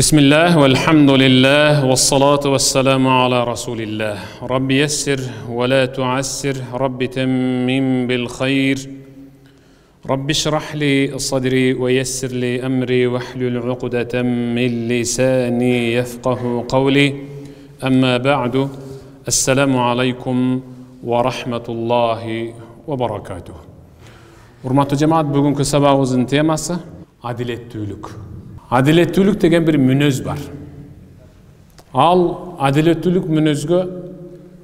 بسم الله والحمد لله والصلاة والسلام على رسول الله رب يسر ولا تعسر رب تمم بالخير رب اشرح لي صدري ويسر لي أمري واحلل عقدة من لساني يفقه قولي أما بعد السلام عليكم ورحمة الله وبركاته. Урматтуу жамаат, бүгүнкү сабагыбыздын темасы адилеттүүлүк. Адилеттүүлүк деген bir мүнөз бар. Ал адилеттүүлүк мүнөзгө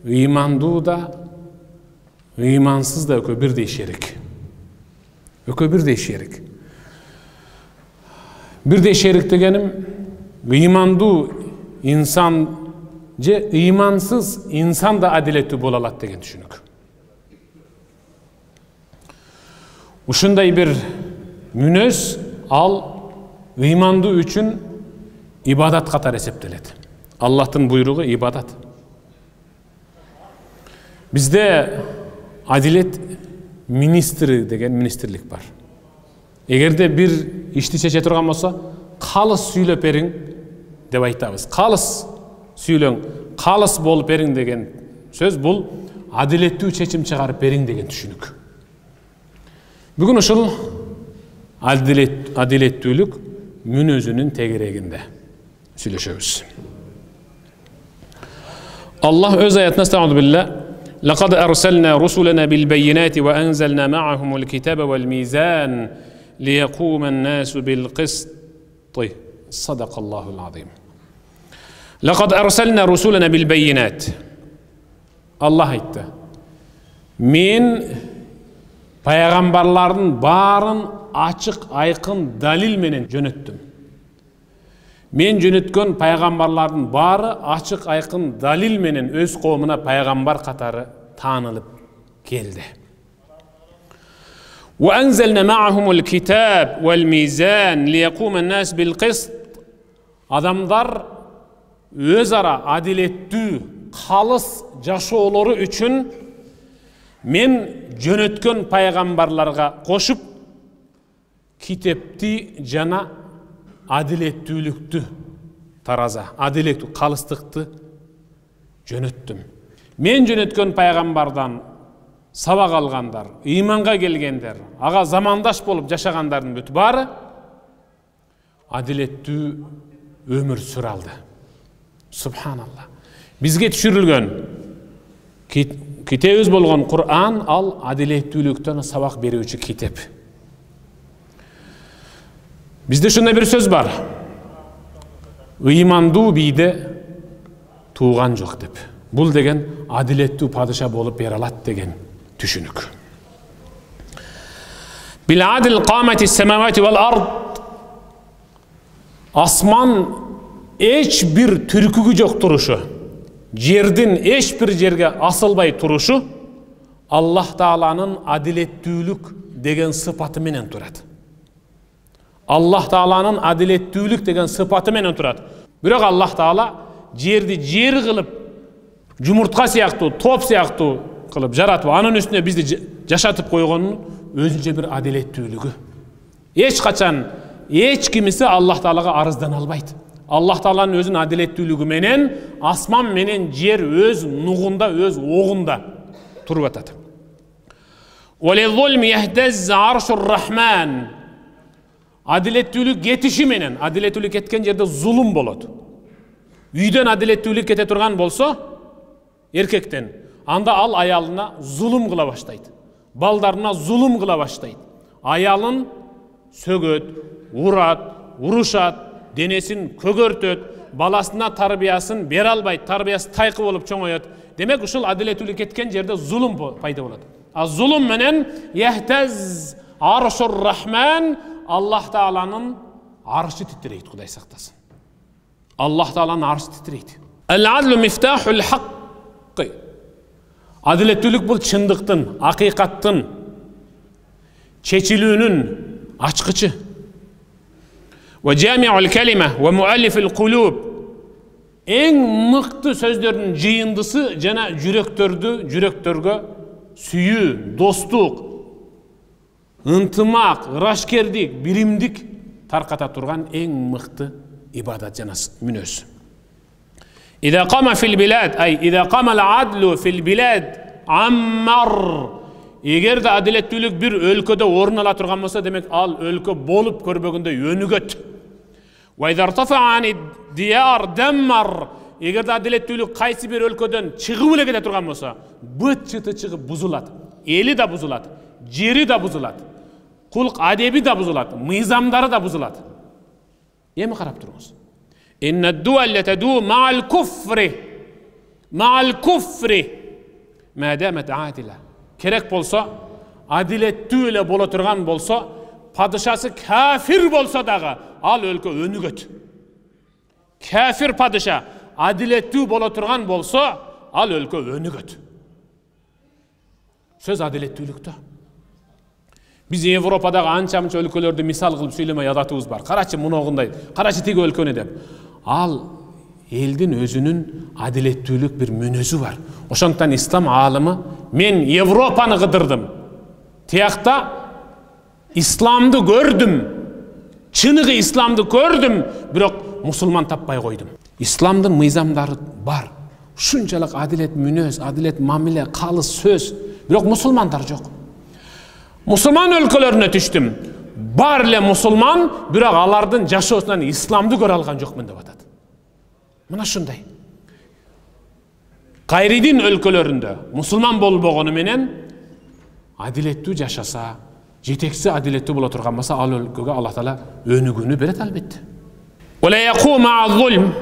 ыймандуу да, ыймансыз да экөө бирдей шерик. Экөө бирдей шерик. Бирдей шерик дегеним ыймандуу инсан же ыймансыз инсан да адилеттүү боло алат деген түшүнүк. Ушундай bir мүнөз ал ыймандуу үчүн ибадат катары эсептелет. Аллахтын буйругу ибадат. Бизде адилет министри деген министрлик бар. Эгерде бир ишти чече турган болсо, калыс сүйлөп бериң деп айтабыз. Калыс сүйлөң, калыс болуп бериң деген сөз бул адилеттүү чечим чыгарып бериң деген түшүнүк. Бүгүн ушул адилеттүүлүк мүнөзүнүн тегерегинде сүйлөшөбүз. Allah öz ayetinde estağfurullah billah. لقد أرسلنا رسلنا بالبينات وأنزلنا معهم الكتاب والميزان ليقوم الناس بالقسط. صدق الله العظيم. لقد أرسلنا رسلنا بالبينات. Allah aytты. Men пайгамбарлардын барын ачык айкын далил менен жөнөттүм. Мен жөнөткөн пайгамбарлардын бары ачык айкын далил менен өз коомуна пайгамбар катары таанылып келди. وأنزلنا معهم الكتاب والميزان ليقوم الناس بالقسط. Адамдар өз ара адилеттүү, калыс жашоолору үчүн мен жөнөткөн пайгамбарларга кошуп китепти жана адилеттүүлүктү тараза, адилеттүү калыстыкты жөнөттүм. Мен жөнөткөн пайгамбардан сабак алгандар, ыйманга келгендер, ага замандаш болуп жашагандардын бүт баары адилеттүү өмүр сүрө алды. Субханалла. Бизге түшүрүлгөн китебиз болгон Кур'ан ал адилеттүүлүктөн сабак берүүчү китеп. Bizde şunda bir söz var. Ыймандуу бийде туğan жок деп. Бул деген адилеттүү падыша болуп бере алат деген түшүнүк. Bil adil qamati semawati wal ard. Asman eç bir türkügü жок турушу, жердин эч бир жерге асылбай турушу Аллах Тааланын адилеттүүлүк деген сыпаты менен турат. Allah Taala'nın adilеттүүлүк деген sıfatı менен турат. Бирок Аллах Таала жерди жер кылып, жумуртка сыяктуу, топ сыяктуу кылып жаратып, анын үстүнө бизди жашатып койгонун өзүнчө бир адилеттүүлүгү. Эч качан эч кимиси Аллах Таалага арыздана албайт. Аллах Тааланын өзүнүн адилеттүүлүгү менен асман менен жер өз нугунда, өз огунда туруп атат. وَلِلظُّلْمِ يَهْتَزَّ عَرْشُ الرَّحْمَنِ. Adilеттүүлүк кетиши менен, адилеттүүлүк кеткен жерде зулум болот. Үйдөн адилеттүүлүк кете турган болсо, эркектен, анда ал аялына зулум кыла баштайт. Балдарына зулум кыла баштайт. Аялын сөгөт, урат, урушат, денесин көгөртөт, баласына тарбиясын бере албайт, тарбиясы тайкы болуп чоңойот. Демек, ушул адилеттүүлүк кеткен жерде зулум пайда болот. А зулум менен яхтаз аршур рахман, Аллах Тааланын аршы титрейт, Кудай сактасын. Аллах Тааланын аршы титрейт. Ал-адлу мифтахул хакк. Адилеттүүлүк бул чындыктын, акыйкаттын чечилүүнүн ачкычы. Ва жамиул калима ва муаллифил кулуб. Эң мыкты сөздөрдүн жыйындысы жана жүрөктөргө сүйүү, достук, ынтымак, ырашкердик, биримдик тарката турган эң мыкты ibadat jana мүнөз. İza qama fil bilad, ay iza qama al-adlu fil bilad ammar. Eger de adalettүүлүк bir өлkөдө орун ала турган болсо, демек ал өлкө болуп көрбөгөндө өнүгөт. Wa iza irtafa'a an diyar dammar. Eger de adalettүүлүк кайсы bir өлкөдөн чыгып эле кете турган болсо, быт чыты чыгып бузулат. Эли да бузулат, жери да бузулат. Кулк адеби да бузулат, мыйзамдары да бузулат. Эми карап туруңуз. Inna ad-du'al tadu ma'al kufri ma damat adila. Kerek bolsa, adalettүү эле боло турган болсо, падышасы kafir bolsa дагы ал өлкө өнүгөт. Kafir падыша adalettүү боло турган болсо, ал өлкө өнүгөт. Сөз адалеттүүлүктө. Biz Европадагы анча-мынча өлкөлөрдү мисал кылып сүйлөмөй ядатыбыз бар. Карачы муногундай, карачы тиги өлкөнү деп. Ал элдин өзүнүн адалеттүүлүк bir мүнөзү бар. Ошондуктан ислам аалымы мен Европаны кыдырдым. Тиякта исламды көрдүм. Чыныгы исламды көрдүм, бирок мусулман таппай койдум. Исламдын мыйзамдары бар. Ушунчалык адилет мүнөз, адилет мамиле, калыс сөз, бирок мусулмандар жок. Мусулман өлкөлөрүнө түштүм. Бар эле мусулман, бирок алардын жашоосунан исламды көрө алган жокмун деп атат. Мына ушундай. Кайридин өлкөлөрүндө мусулман болбогону менен адилеттүү жашаса, жетекчиси адилеттүү боло турган болсо, ал өлкөгө Аллах Таала өнүгүүнү берет албетте. Wala yaqum ma'az-zulm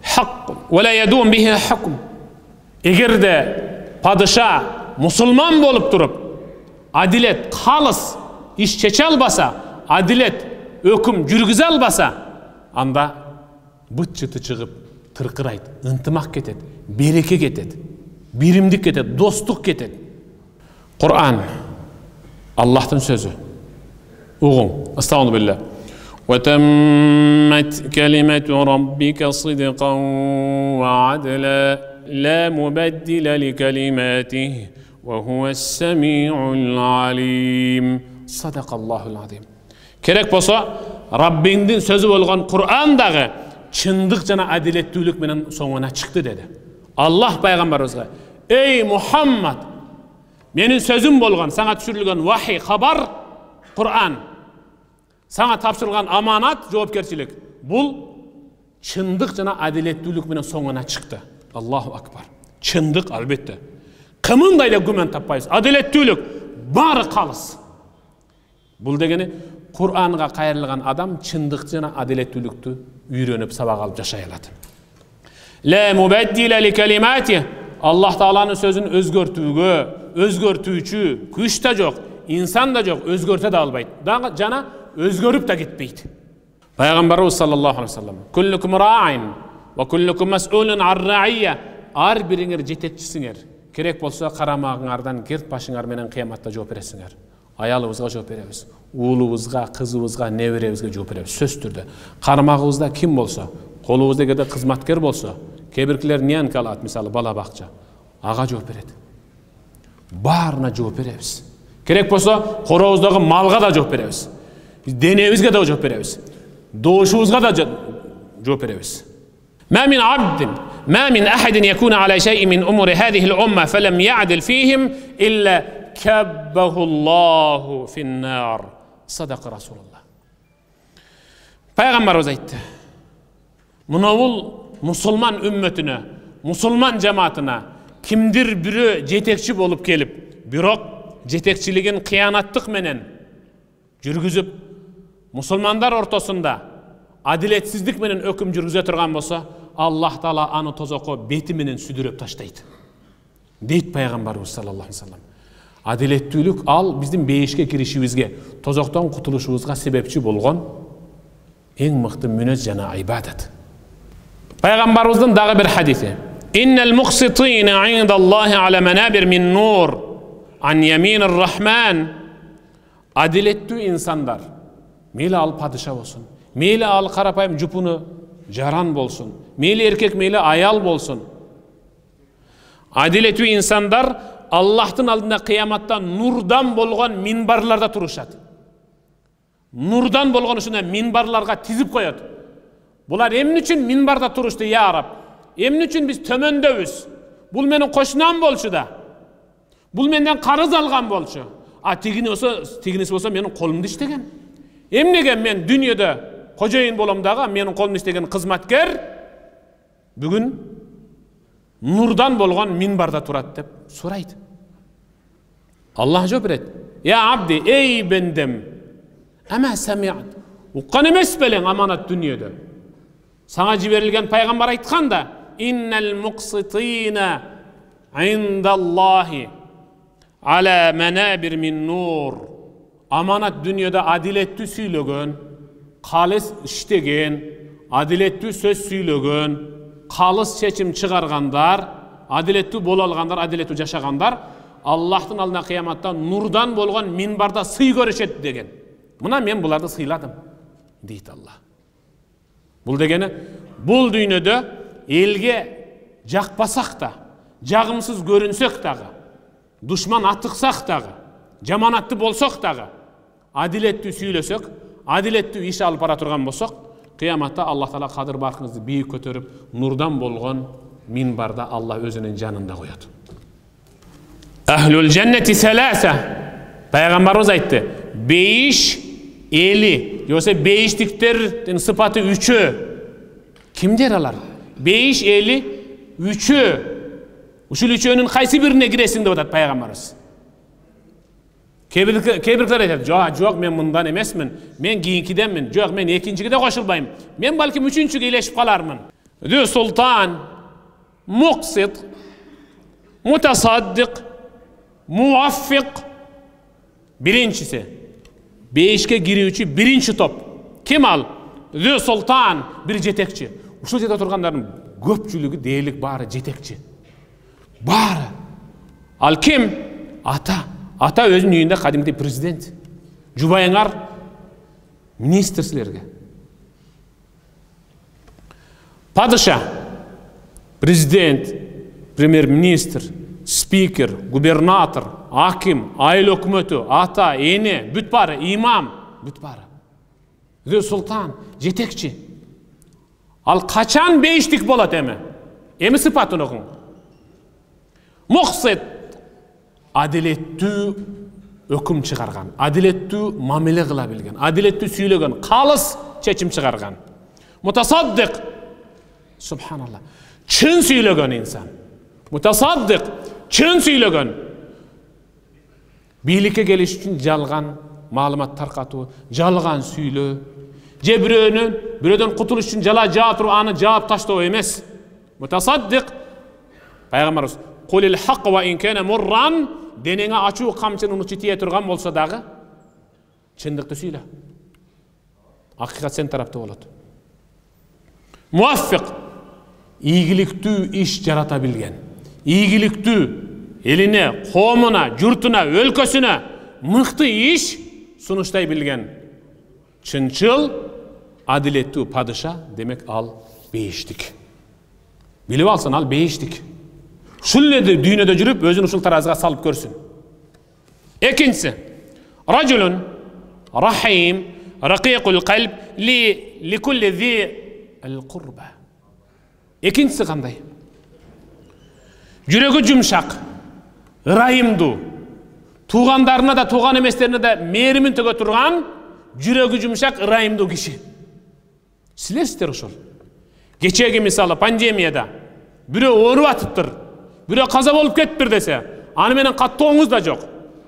haqq wala yadum bihi hukm. Эгерде падыша мусулман болуп туруп, адилет калыс иш чече албаса, адилет өкүм жүргүзө албаса, анда быт чыты чыгып тыркырайт, ынтымак кетет, береке кетет, биримдик кетет, достук кетет. Кур'ан Аллахтын сөзү. Угуң, астагфирулла. Wa tammat kalimatu rabbika sidqan wa adla la mubaddila li kalimatihi wa huwa as-sami'ul alim. Sadaqallahul azim. Керек болсо, Раббиңдин сөзү болгон Кур'ан дагы чындык жана адилеттүүлүк менен соңуна чыкты деди. Аллах пайгамбарыбызга: "Ey Muhammad, менин сөзүм болгон, сага түшүрүлгөн вахий, хабар, Кур'ан, сага тапшырылган аманат, жоопкерчилик. Бул чындык жана адилеттүүлүк менен соңуна чыкты." Аллаху акбар. Чындык албетте. Кымындай эле күмөн таппайбыз. Адилеттүүлүк баары калыс. Бул дегени Кур'анга кайрылган адам чындык жана адилеттүүлүктү үйрөнүп сабак алып жашай алат. La mubaddila li kalimati. Аллах Тааланын сөзүн өзгөртүүчү күч да жок, инсан да жок, өзгөртө да албайт. Дагы жана өзгөрүп да кетпейт. Пайгамбарыбыз саллаллаху алейхи вассалам: "Kullukum ra'in wa kullukum mas'ulun 'an ra'iyya." Ар бириңер жетекчисиңер. Керек болсо карамагыңардан керт башыңар менен кыяматта жооп бересиңер. Аялыбызга жооп беребиз, уулубузга, кызыбызга, неберебизге жооп беребиз. Сөз түрдө. Кармагыбызда ким болсо, колубузда эгерде кызматкер болсо, кебиркилер нянка алат, мисалы бала бакча, ага жооп берет. Баарына жооп беребиз. Керек болсо коробуздагы малга да жооп беребиз. Биз денебизге да жооп беребиз. Доошубузга да жооп беребиз. ما من عبد ما من أحد يكون على شيء من أمور هذه الأمة فلم يعدل فيهم إلا كبه الله في النار. صدق رسول الله. Peygamberimiz aytты. Mınavul musulman ümmetine, musulman cemaatine kimdir biri jetekçi bolup kelip, birok jetekçiligin kıyanattık menen жүргүзүп, musulmanlar ortasında adiletsizlik menen öküm жүргүзө турган болсо, Allah Taala аны тозокко бети менен сүдүрөп таштайт. Дейт Пайгамбарыбыз саллаллаху алейхи вассалам. Адилеттүүлүк ал биздин бейишке киришибизге, тозоктон кутулушубузга себепчи болгон эң мыкты мүнөз жана ибадат. Пайгамбарыбыздын дагы бир хадиси: "Иннал мукситина индаллахи ала манабир мин нур ан яминир рахман." Адилеттүү инсандар, мейли ал падыша болсун, мейли ал карапайым жупуну жаран болсун, мейли эркек, мейли аял болсун. Адилеттүү инсандар Аллахтын алдында кыяматта нурдан болгон минбарларда турушат. Нурдан болгон ушундай минбарларга тизип коет. Bular emin üçün minbarda turuştu ya Rab. Emin üçün biz tömöndöbüz. Bul menin koşunam bolçu da. Bul menden qarız algan bolçu. Tiginisi olsa menin kolumda iştegen. Emnegen men dünyada kocayin bolamdaga menin kolumda iştegen kızmatker bugün nurdan bolgan minbarda turat dep suraydı. Allah jop berет. Ya abdi ey bendem. Ama sami'at. Uqqan emes belen amanat dünyada. Sana jiberilgen paygambar aytkan da innal muqsitina indallahi ala manabir min nur. Amanat dünyada adiletli süylögön, kalis iştegen, adiletli söz süylögön, kalis seçim çıgargandar, adiletli bol algandar, adiletli yaşagandar Allah'tın aldına kıyamatta nurdan bolgan minbarda sıy görüşet degen. Buna men bularda sıyladım deydi Allah. Bul degeni, bul dünyada elge jakpasak da, jagımsız görünsek dağı, düşman attıksak dağı, jamanatlı bolsak dağı, adiletli süylesek, adiletli iş alıp bara turgan bolsak, kıyamatta Allah Taala kadir barkınızı büyük kötörüp nurdan bolgan minbarda Allah özünün janında koyat. Ahlul cenneti selasa. Peygamberimiz aytdı. 5 eli. Yoksa beşliklerin sıfatı 3'ü. Kimdir alar? 5 eli 3'ü. Uşul 3'ünün qaysi birine giresin dep atat Peygamberimiz. Kebirler aytadi. Yok men bundan emesmin. Men kiyinkidenmin. Yok men ekinchigide koşulbayım. Men balkim 3-cüge ileşip kalarmın. Dü sultan, muqsit, mutasaddiq, muvaffik. Birincisi. 5'ke giriючи birinci top. Kim al? Dü sultan bir jetekçi. Uşul jerde turganların köpçülügü deylik bari jetekçi. Bari. Al kim? Ata. Ata özünün үйünde kadimde prezident. Jubayыңар министрлерге. Padişah, prezident, premier-ministr, spiker, gubernator, hakim, aile hükümeti, ata, ene, büt bari, imam, büt bari. Dü sultan, jetekçi. Al kaçan beşlik bolat emi? Emi sıfatını okun. Muqsit, adiletli hüküm çıkargan, adiletli mamele kıla bilgen, adiletli süylegen, kalıs çeçim çıkargan. Mutasaddiq, subhanallah, çın süylegen insan. Mutasaddiq, çın süylegen. Birlikte geliş için jalgan malumat tarqatı, jalgan süylü. Je biröden kutuluş için jala jawap turup anı jawap taştoo emes. Mutasaddiq, Peygamberimiz Kulil haqq ve in kana murran, denene açuu kamçını unuçu tiye turgan bolsa dağı çındıkты süyle. Hakikat sen tarafta болады. Muvaffik, iyigilikti iş jaratabilgen. İyigilikti eline, qoomuna, jurtuna, өлkösüne mıktı iş sunuştay bilgen. Çınçıl, adiletli padişah demek al beşlik. Bilip alsan al beşlik. Şulledi dünyada жүрüp özün uşul tarazıga salıp görsün. Ekinçisi, racülün rahim raqiqul qalb li kulli zi el-qurba. Ekinçisi kanday? Jüregi jumşak, ırayımdu, tuğandarına da tuğan emeslerine de merimin töge turgan, jüregi jumşak, ırayımdu kişi. Silersizler uşul. Geçegi misалы pandemiyada biri orup atıptır. Biri kaza bolup kettir dese, anı menen kattooğuңuz da jok,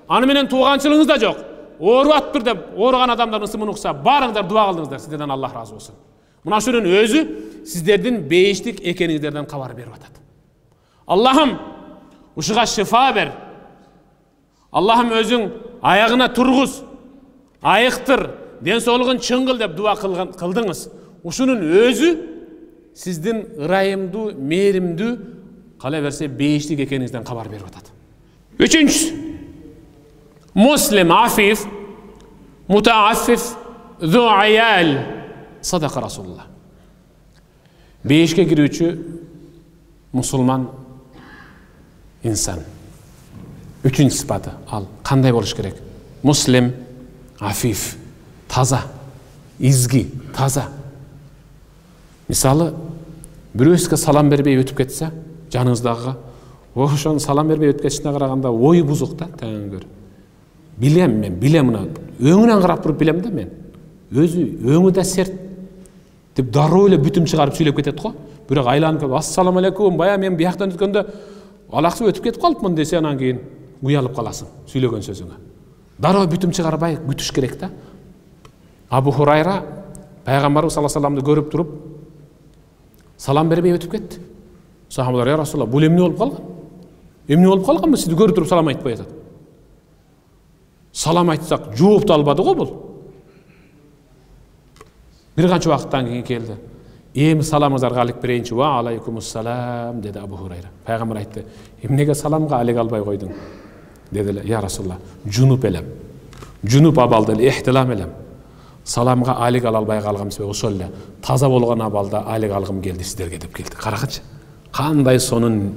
anı menen tuğançılığınız da jok. Orup atıptır dep, orugan adamların ısımını uksa, barыңдар dua kıldыңızдар, sizlerden Allah razı olsun. Muna şunun özü sizlerden beşlik ekeningizlerden kabar berip atat. Allah'ım uşuğa şifa ber. Allah'ım özün ayağına turguz, ayıktır, densoğluğun çıngıl dep dua kıldınız. Uşunun özü sizden ırayımdı, merimdi, kala verse beşlik ekeningizden kabar berip atat. Üçüncüsü, muslim afif, mutaaffif, zu ayal, sadaka Rasulullah. Beşke giriючи musulman insan. Üçüncü sıfatı al. Kanday boluş gerek? Muslim, afif, taza, izgi, taza. Мисалы, бирөөсүгө салам бербей өтүп кетсе, жаныңыздагыга, ошону салам бербей өтүп кетишине караганда ой бузук да, таңгөр. Билем мына. Өңүнөн карап туруп билем да мен. Өзү өңү да серт деп дароо эле бүтүм чыгарып сүйлөп кетет го. Бирок айланып келип, "Ассаламу алейкум, бая мен бияктан өткөндө алаксып өтүп кетип калыпмын" десе, анан кийин уялып каласың сүйлөгөн сөзүңө. Дароо бүтүм чыгарбай күтүш керек да. Абу Хурайра пайгамбарыбыз саллаллаху алейхи вассаламды көрүп туруп салам бербей өтүп кетти. Сахабалар: "Я Расулалла, бул эмне болуп калган? Эмне болуп калганбы? Сизди көрүп туруп салам айтпай атат." Салам айтсак, жоопту албады го бул. Бир канча убакыттан кийин келди. "Эми саламыңыздарга алып берейинчи, ва алейкумуссалам" деди Абу Хурайра. Пайгамбар айтты: "Эмнеге саламга алек албай койдуң?" Дедилер: "Я Расулалла, жунуп элем. Жунуп абалда эле ихтилам элем. Саламга алек ала албай калгам себеби ошол эле. Таза болгон абалда алек алгым келди сиздерге" деп келди. Карагычы. Кандай сонун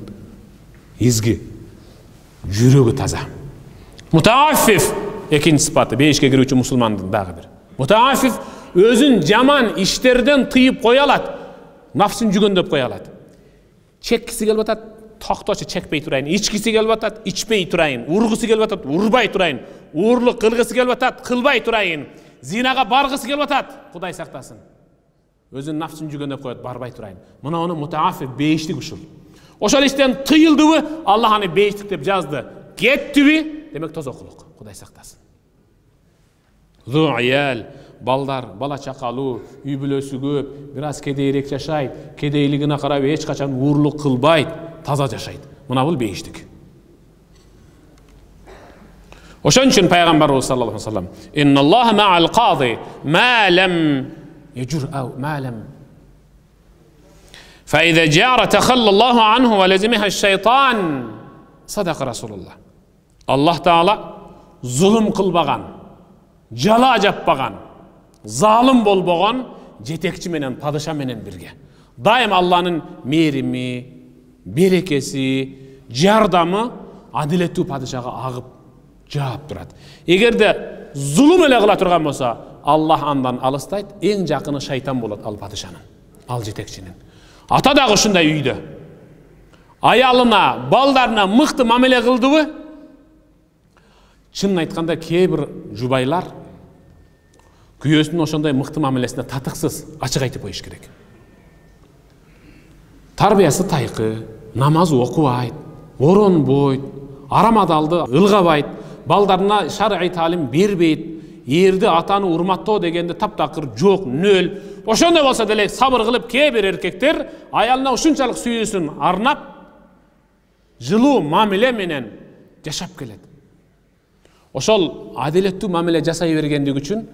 изги. Жүрөгү таза. Мутааффиф экинчи сыпаты, бейишке кирүүчү мусулмандын дагы бир. Мутааффиф өзүн жаман иштерден тыйып кое алат. Нафсын жүгөндөп кое алат. Чеккиси келип атат, токточу чекпей турайын. Ичкиси келип атат, ичпей турайын. Ургусы келип атат, урбай турайын. Уурлук кылгысы келип атат, кылбай турайын. Зинага баргысы келип атат, Кудай сактасын. Өзүн нафсын жүгөндөп коет, барбай турайын. Мына ону мутааффиф бейиштик ушул. Ошол иштен тыйылдыбы, Аллах аны бейиштик деп жазды. Кеттиби, демек тозокулук. Кудай сактасын. Зу'ял, балдар, бала чакалуу, үй бүлөсү көп, бир аз кедейрээк жашайт, кедейлигине карап эч качан уурлук кылбайт, таза жашайт. Мына бул бейиштик. Ошон үчүн пайгамбарыбыз саллаллаху алейхи ва саллям: "Инналлаха ма'ал qazi ma lam yajur aw ma lam fa idha jara takhalla Allahu anhu wa lazimha ash-shaytan." Sadaqa Rasulullah. Allah Taala zulüm kılbagan, jala jappagan, zalim bolbogan жетекчи менен, падыша менен бирге. Дайым Алланын мээрими, берекеси, жардамы адилеттүү падышага агып жаап турат. Эгерде зулум эле кыла турган болсо, Аллах андан алыстайт, эң жакыны шайтан болот ал падышанын, ал жетекчинин. Ата дагы ушундай үйдө аялына, балдарына мыкты мамиле кылдыбы? Чынын айтканда кээ бир жубайлар күйөөсүнүн ошондой мыкты мамилесине татыксыз, ачык айтып коюш керек. Тарбиясы тайкы, намаз окубайт, оронбойт, арам адалды ылгабайт, балдарына шар'ий таалим бербейт, эрди атаны урматтоо дегенде таптакыр жок, нөл. Ошондой болсо деле сабыр кылып кээ бир эркектер аялына ушунчалык сүйүүсүн арнап, жылуу мамиле менен жашап келет. Ошол адилеттүү мамиле жасай бергендиги үчүн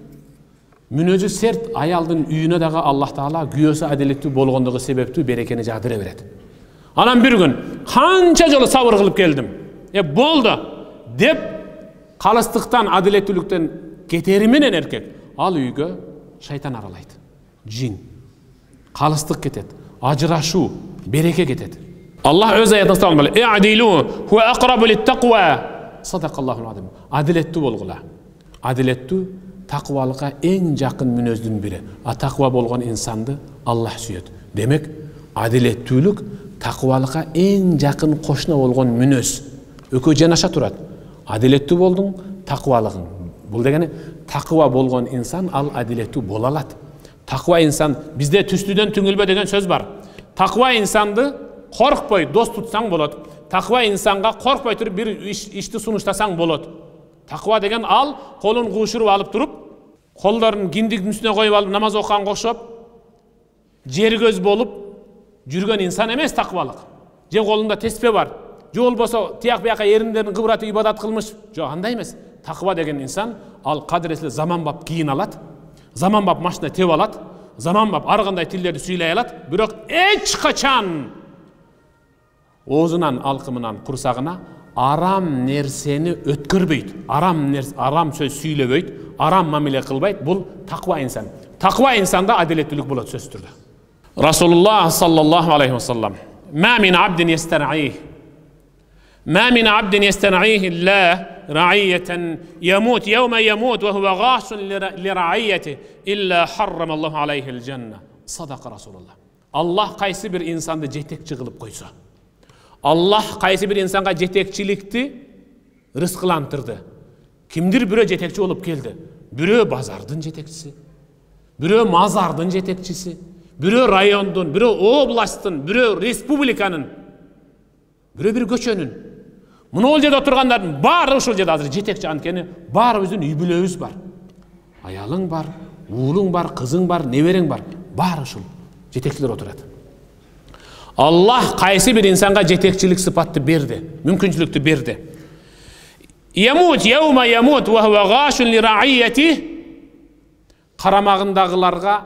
мүнөзү серт аялдын үйүнө дагы Аллах Таала күйөөсү адилеттүү болгондугу себептүү берекени жагдыра берет. Анан бир күн канча жолу сабыр кылып келдим. Болду деп калыстыктан, адилеттүүлүктөн кетери менен эркек ал үйгө шайтан аралайт. Жин. Калыстык кетет, ажырашуу, береке кетет. Аллах өз аятында айтты: "И'дилу хуа aqrabu lit-taqwa." Садақаллахул азим. Адилеттүү болгула. Адилеттүү таквалыкка эң жакын мүнөздүн бири. А таква болгон инсанды Аллах сүйөт. Демек, адилеттүүлүк таквалыкка эң жакын кошуна болгон мүнөз. Экөө жанаша турат. Адилеттүү болдуң, таквалыгың. Бул дегени таква болгон инсан ал адилеттүү боло алат. Таква инсан, бизде түстүдөн түңүлбө деген сөз бар. Таква инсанды коркпой дос тутсаң болот. Таква инсанга коркпой туруп бир ишти сунуштасаң болот. Таква деген ал колун куушуруп алып туруп, колдорун киндиктин үстүнө коюп алып намаз окуганга окшоп, жер көз болуп жүргөн инсан эмес таквалык. Же колунда теспе бар, же болбосо тияк бияка эриндерин кыбыратып ибадат кылмыш. Жок, андай эмес. Таква деген инсан ал кадыресле заманбап кийин алат, заманбап машина теб алат, заманбап ар кандай тилдерди сүйлөй алат, бирок эч качан оозунан, алкымынан, курсагына арам нерсени өткөрбөйт, арам сөз сүйлөбөйт, арам мамиле кылбайт. Бул таква инсан. Таква инсанда адилеттүүлүк болот сөзсүз түрдө. Расулуллах саллаллаху алейхи ва саллам: "Ма мин абдин ястар'их, ма мин абдин ястар'их илля рa'iyatan yamut yawma yamut wa huwa ghasun li ra'iyatihi illa harrama Allahu alayhi al-janna." Sadaqa Rasulullah. Allah kaysı bir insandı jetekçi kılıp koysa. Allah kaysı bir insanga jetekçilikti rızkılantırdı. Kimdir biri jetekçi olup geldi? Biri bazardın jetekçisi, biri mazardın jetekçisi, biri rayondun, biri oblastın, biri respublikanın, biri bir göçönün. Muna ol жерде oturganların bari ошол жерде азыр жетекчи анткени баарыбыздын үй бүлөбүз бар. Аялың бар, уулуң бар, кызың бар, неберең бар. Баары ушул жетекчилер отурат. Allah kaysı bir insanga jetekçilik sıfatı berdi, mümkünçülüktü berdi. Yamut yevme yamut ve huve gâşun li ra'iyyeti. Karamağındagılarga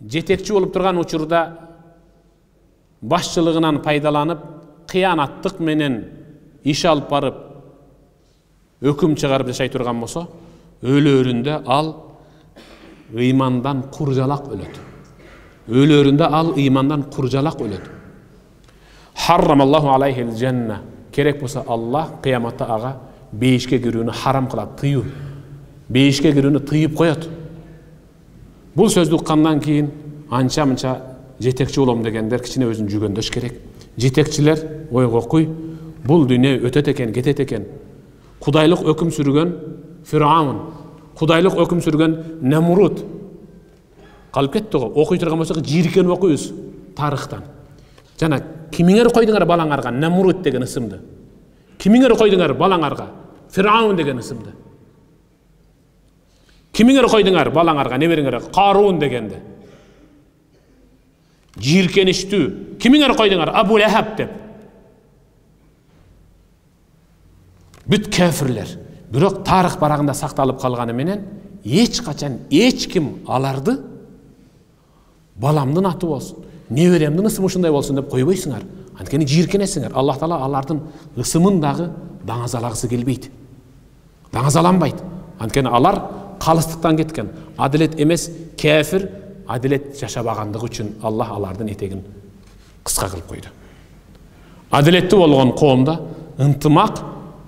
jetekçi olup turgan uçurda başçılığından paydalanıp kıyanattık menen iş alıp barıp öküm çıgarıp yaşay turgan bolsa, ölöründe al imandan kurcalak ölöt. Ölöründe al imandan kurcalak ölöt. Harramallahu aleyhil cenne. Kerek bolsa Allah kıyamatta ağa beyişke girүүnü haram kılat, tıyı. Beyişke girүүnü tıyıp koyat. Bul sözdü uqqandan keyin ança-mınça jetekçi olom degenler kiçine özün jügönдөş kerek. Jetekçiler oyga kuy, bul dünya ötet eken, ketet eken. Kudaylık öküm sürgön Firavun, kudaylık öküm sürgön Nemrut. Kalıp ketdi go, okuy turgan bolsak jirken okuyuz tarıhtan. Jana kimiңер koyduңар balаңарga Nemrut degen isımdı. Kimiңер koyduңар balаңarga Firavun degen isımdı. Kimiңер koyduңар balаңarga nebeриңер Qarun degendi. Jirkeniştü. Kimiңер koyduңар Abu Lahab dep. Büt kafirler. Bирок tarih baragında saktalıp kalgany menen hiç kaçan hiç kim alardı balamdın atı olsun, neberemdin ısımı uşunday bolsun dep koyboysuңар. Antkeni jirkenesiңер. Allah Taala alardın ısımındağı dаңазалagысы kelbeydi. Dаңазаланбайdı. Antkeni alar kalыстыктан ketken. Adalet emes, kafir adalet yaşabagandığı üçün Allah alardın etegin kıska kılıp koydu. Adaletli bolgon koomda ıntımak,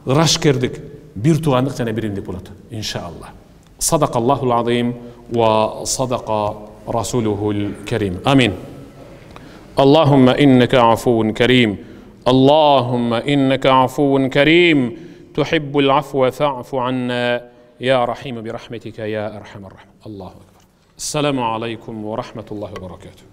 ıraşkerdik, bir tuğanlık jana birimlik bolot. İnşallah. Sadakallahul azim ve sadaka rasuluhul kerim. Amin. Allahümme inneke afuvun kerim. Allahümme inneke afuvun kerim. Tuhibbul afve fa'fu anna. Ya rahim bi rahmetike ya erhamer rahim. Allahu ekber. Esselamu aleyküm ve rahmetullahi ve berekatuhu.